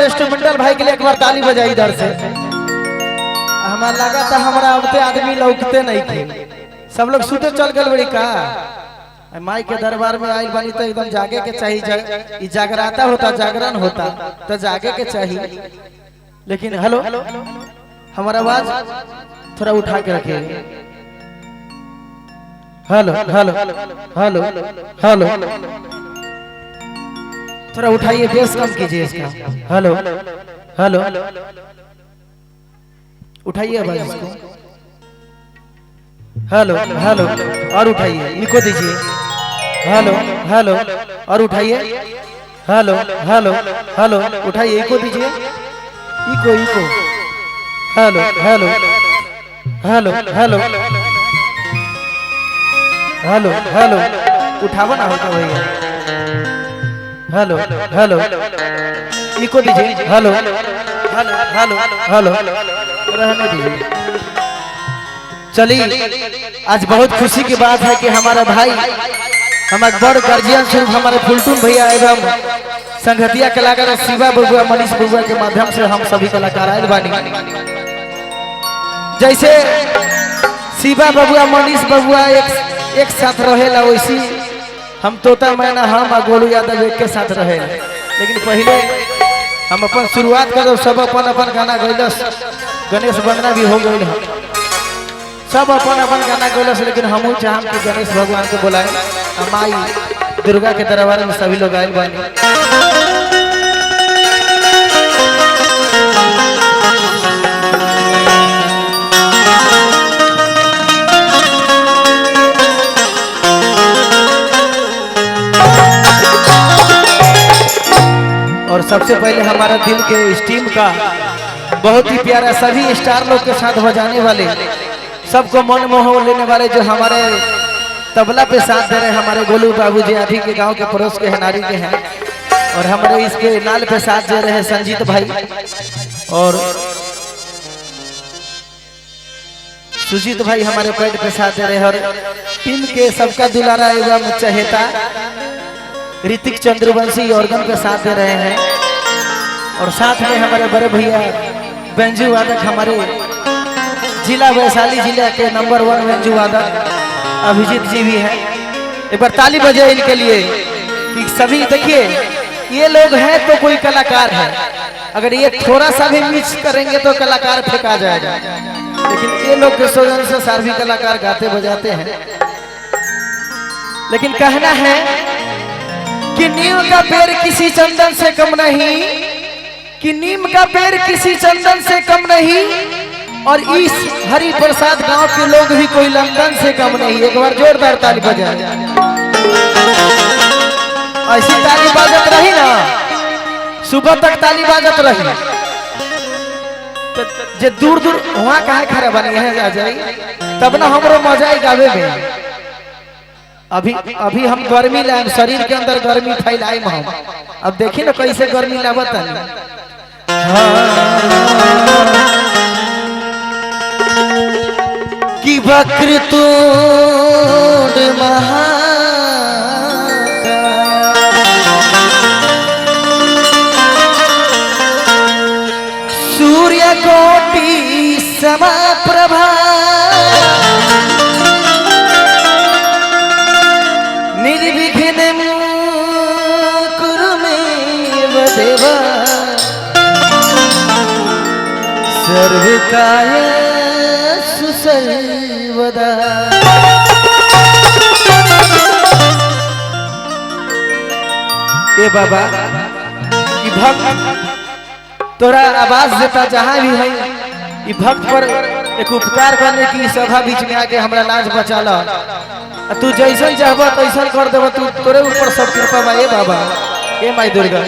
हमारे इंस्ट्रूमेंटल भाई के लिए एक बार ताली बजाई इधर से। हमारा लगा था हमारा अबते आदमी लौकते नहीं थे, सब लोग सुते चल गए बड़ी का। माई के दरबार में आइल बानी तो एकदम जागे के चाहिए, जागराता होता जागरण होता तो जागे के चाहिए। लेकिन हेलो हमारा आवाज थोड़ा उठा के रखिए। हेलो हेलो हेलो हेलो थोड़ा उठाइए, बेस कम कीजिए इसका। हेलो हेलो उठाइए आवाज इसको। हेलो हेलो और उठाइए, इको दीजिए। हेलो हेलो और उठाइए। हेलो हेलो हेलो उठाइए, इको दीजिए। Echo echo hello hello hello hello hello hello उठावा ना होता भैया। हेलो हेलो इको दीजिए। हेलो हेलो हेलो हेलो रहने दीजिए। चलिए आज बहुत खुशी की बात है कि हमारा भाई हमारे बड़ गार्जियन स्वरूप हमारे फुलटून भैया एवं संगतिया कलाकार शिवा बबुआ मनीष बबुआ के माध्यम से हम सभी कलाकार आए बानी। जैसे शिवा बबुआ मनीष बबुआ एक साथ रहेला, वैसी हम तोता मैना हम और गोलू यादव एक के साथ रहे। लेकिन पहले हम अपन शुरुआत करो, सब अपन अपन गाना गैलस, गणेश वंदना भी हो गई, सब अपन अपन गाना गैलस। लेकिन हम चाहम कि गणेश भगवान को बुलाए, माई दुर्गा के दरबार में सभी लोग आए बानी। और सबसे पहले हमारा दिल के इस टीम का बहुत ही प्यारा सभी स्टार लोग के साथ बजाने वाले, सबको मन मोह लेने वाले जो हमारे तबला पे साथ दे रहे हैं, हमारे गोलू बाबू जी अभी के गांव के पड़ोस के हनारी के हैं। और हमारे इसके नाल पे साथ दे रहे हैं संजीत भाई और सुजीत भाई हमारे पैड पे साथ दे रहे हैं। और टीम के सबका दुलारा एवं चहेता ऋतिक चंद्रवंशी ऑर्गन पे साथ दे रहे हैं। और साथ में हमारे बड़े भैया बेंजू वादक, हमारे जिला वैशाली जिला के नंबर 1 बेंजू वादक अभिजीत जी भी हैं। एक बार ताली बजे इनके लिए कि सभी देखिए ये लोग हैं तो कोई कलाकार है, अगर ये थोड़ा सा भी मिस करेंगे तो कलाकार फेंका जाएगा। लेकिन ये लोग के सोजन से सारे कलाकार गाते बजाते हैं। लेकिन कहना है कि नीम का पेड़ किसी चंदन से कम नहीं, कि नीम का पेड़ किसी चंदन से कम नहीं, और इस हरि प्रसाद गांव के लोग भी कोई लंदन से कम नहीं। एक बार जोरदार ताली बजाए। ऐसी ताली बाजत रही ना, सुबह तक ताली बाजत रही तो जे दूर दूर वहां कहाँ खड़ा बनी है आ जाए, तब ना हमरो मजा ही गावे में। अभी हम गर्मी लाए, शरीर के अंदर गर्मी फैलाए हम। अब देखिए ना कैसे गर्मी लावत है। कि वक्रतुंड सूर्य कोटि समप्रभा निर्विघ्नं कुरु मे देव सर्वकार्येषु सर्वदा। ए बाबा ये भक्त तोरा आवाज देता जहां भी है, ये भक्त पर एक उपकार करने की सभा बीच में आके हमरा लाज बचा ला। तू जैसन चाहबा तैसन कर देबा, तू तोरे ऊपर सब कृपा बा। ए बाबा ए माई दुर्गा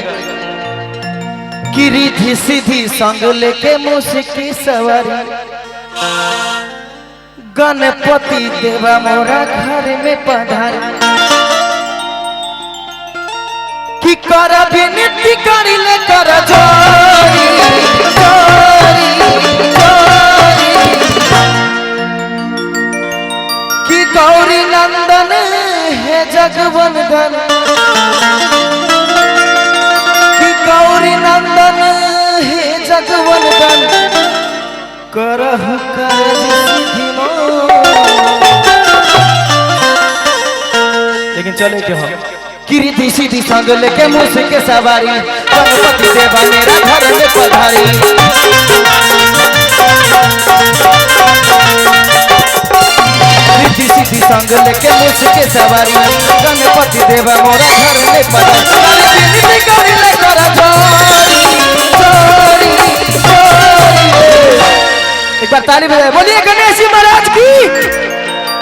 की रिधि सीधी संग लेके मुस्की सवारी, गणपति देवा मोरा घर में पधारी। कि कर विनती करी ले कर जोरी जोरी जोरी, कि गौरी नंदन है जगवंदन, कि गौरी नंदन जगवंदन करहु काज सिद्धि मोर। लेकिन चले के हम कीर्ति सीधी संग लेके मुझ के सवारी गणपति देवा मेरा घर में पधारी। कीर्ति सीधी संग लेके मुझ के सवारी गणपति देवा मोरा घर में पधारी। एक बार ताली बजाए बोलिए गणेश जी महाराज की,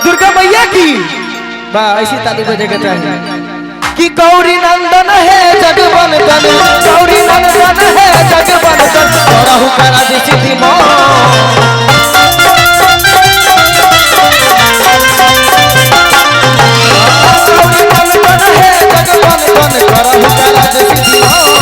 दुर्गा मैया की। वाह ऐसी ताली बजेगा चाहिए कि गौरी नंदन है जगवंदन, गौरी नंदन है जगवंदन करहु काज सिद्धि मोर। गौरी नंदन है जगवंदन करहु काज सिद्धि मोर।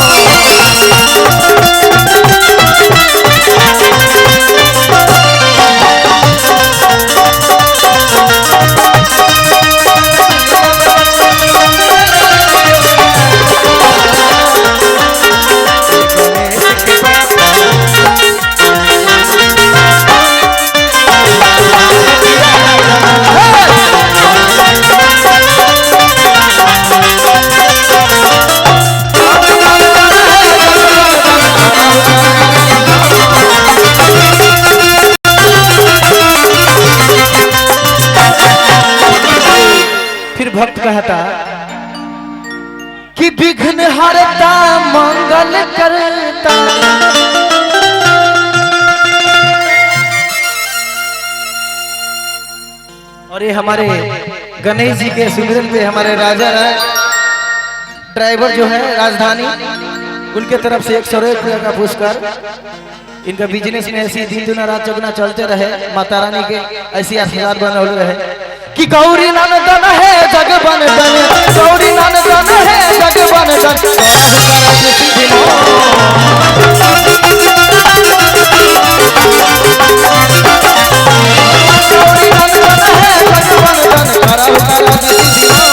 भक्त कहता कि विघ्न हरता मंगल करता, और ये हमारे गणेश जी के सुमिरन पे हमारे राजा ड्राइवर जो है राजधानी, उनके तरफ से 101 रुपया का पुरस्कार। इनका बिजनेस में ऐसी दिन दुना रात चौगुना चलते रहे, माता रानी के ऐसी आशीर्वाद बने रहे कि गौरी नंदन है जगवंदन, गौरी नंदन है जगवंदन करहु काज सिद्धि मोर। गौरी नंदन है जगवंदन करहु काज सिद्धि मोर।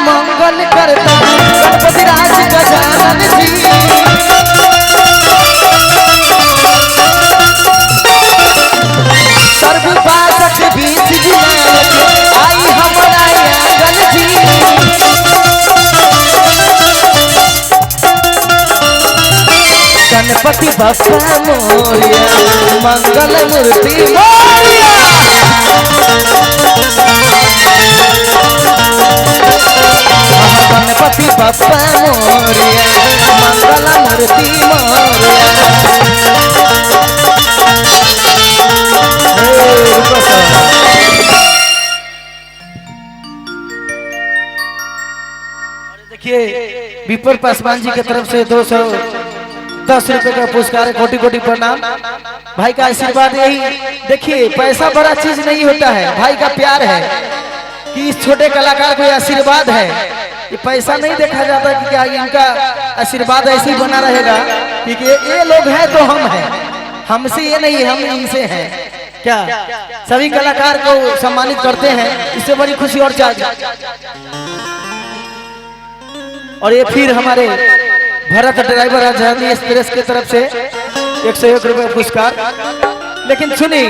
मंगल करता गणपति राज गजानन जी, सर्व बासठ बीच आई हमारा आंगन जी। गणपति बप्पा मोरिया मंगल मूर्ति मोरिया। गणपति बप्पा मोरिया मंगल मूर्ति मोरिया। देखिए विपर पासवान जी की तरफ से 210 रुपए का पुरस्कार, कोटि कोटि प्रणाम। भाई का आशीर्वाद यही, देखिए पैसा बड़ा चीज नहीं होता है, भाई का प्यार है कि इस छोटे कलाकार को आशीर्वाद है। ये पैसा नहीं देखा जाता कि क्या इनका आशीर्वाद ऐसे ही बना रहेगा, क्योंकि ये लोग हैं तो हम हैं, हमसे ये नहीं, हम इनसे हैं। क्या सभी कलाकार को सम्मानित करते हैं, इससे बड़ी खुशी और चाहिए। और ये फिर हमारे भरत ड्राइवर राजधानी एक्सप्रेस की तरफ से 101 रुपए पुरस्कार। लेकिन सुनिए